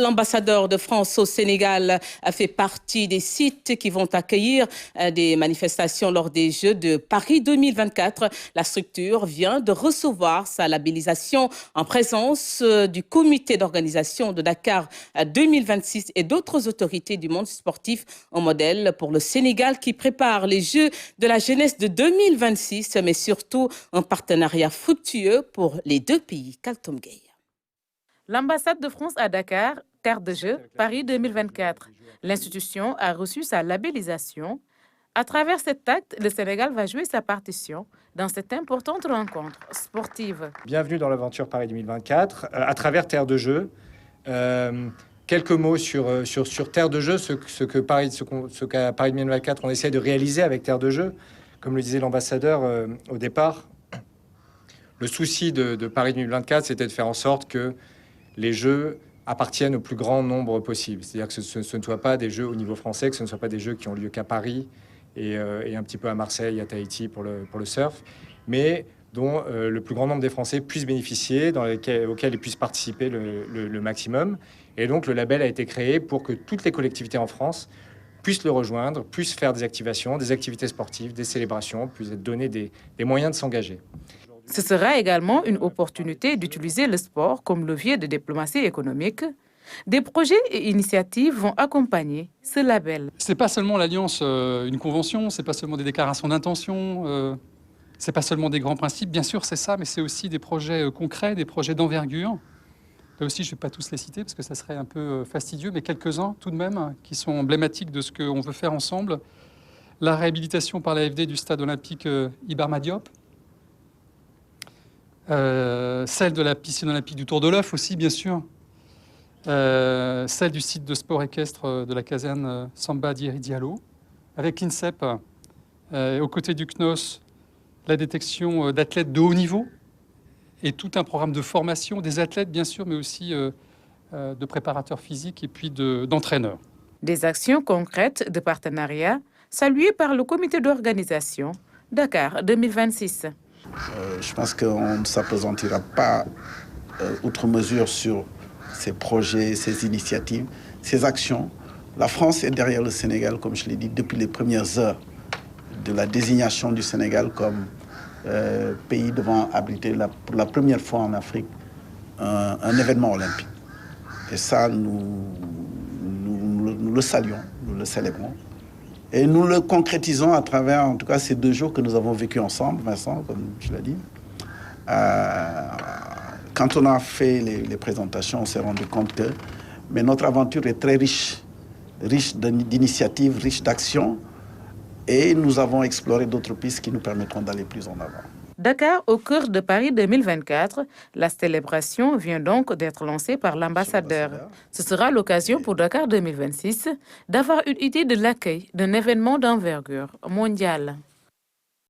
L'ambassadeur de France au Sénégal a fait partie des sites qui vont accueillir des manifestations lors des Jeux de Paris 2024. La structure vient de recevoir sa labellisation en présence du comité d'organisation de Dakar 2026 et d'autres autorités du monde sportif, un modèle pour le Sénégal qui prépare les Jeux de la jeunesse de 2026, mais surtout un partenariat fructueux pour les deux pays. Kaltoum Gueye. L'ambassade de France à Dakar, terre de jeu, Paris 2024. L'institution a reçu sa labellisation. À travers cet acte, le Sénégal va jouer sa partition dans cette importante rencontre sportive. Bienvenue dans l'aventure Paris 2024, à travers Terre de Jeu. Quelques mots sur Terre de Jeu, ce qu'à Paris 2024, on essaie de réaliser avec Terre de Jeu. Comme le disait l'ambassadeur au départ, le souci de Paris 2024, c'était de faire en sorte que les Jeux appartiennent au plus grand nombre possible. C'est-à-dire que ce ne soient pas des Jeux au niveau français, que ce ne soient pas des Jeux qui ont lieu qu'à Paris et un petit peu à Marseille, à Tahiti pour le surf, mais dont le plus grand nombre des Français puissent bénéficier, auxquels ils puissent participer le maximum. Et donc le label a été créé pour que toutes les collectivités en France puissent le rejoindre, puissent faire des activations, des activités sportives, des célébrations, puissent être donnés des moyens de s'engager. Ce sera également une opportunité d'utiliser le sport comme levier de diplomatie économique. Des projets et initiatives vont accompagner ce label. Ce n'est pas seulement l'alliance, une convention, ce n'est pas seulement des déclarations d'intention, ce n'est pas seulement des grands principes, bien sûr c'est ça, mais c'est aussi des projets concrets, des projets d'envergure. Là aussi, je ne vais pas tous les citer parce que ça serait un peu fastidieux, mais quelques-uns tout de même qui sont emblématiques de ce qu'on veut faire ensemble. La réhabilitation par l'AFD du stade olympique Iba Mar Diop, celle de la piscine olympique du Tour de l'Œuf aussi, bien sûr. Celle du site de sport équestre de la caserne Samba Diéry Diallo. Avec l'INSEP, aux côtés du CNOS, la détection d'athlètes de haut niveau et tout un programme de formation des athlètes, bien sûr, mais aussi de préparateurs physiques et puis d'entraîneurs. Des actions concrètes de partenariat saluées par le comité d'organisation Dakar 2026. Je pense qu'on ne s'appesantira pas outre mesure sur ces projets, ces initiatives, ces actions. La France est derrière le Sénégal, comme je l'ai dit, depuis les premières heures de la désignation du Sénégal comme pays devant abriter pour la première fois en Afrique un événement olympique. Et ça, nous le saluons, nous le célébrons. Et nous le concrétisons à travers, en tout cas, ces 2 jours que nous avons vécus ensemble, Vincent, comme je l'ai dit. Quand on a fait les présentations, on s'est rendu compte que notre aventure est très riche d'initiatives, riche d'actions. Et nous avons exploré d'autres pistes qui nous permettront d'aller plus en avant. Dakar au cœur de Paris 2024, la célébration vient donc d'être lancée par l'ambassadeur. Ce sera l'occasion pour Dakar 2026 d'avoir une idée de l'accueil d'un événement d'envergure mondiale.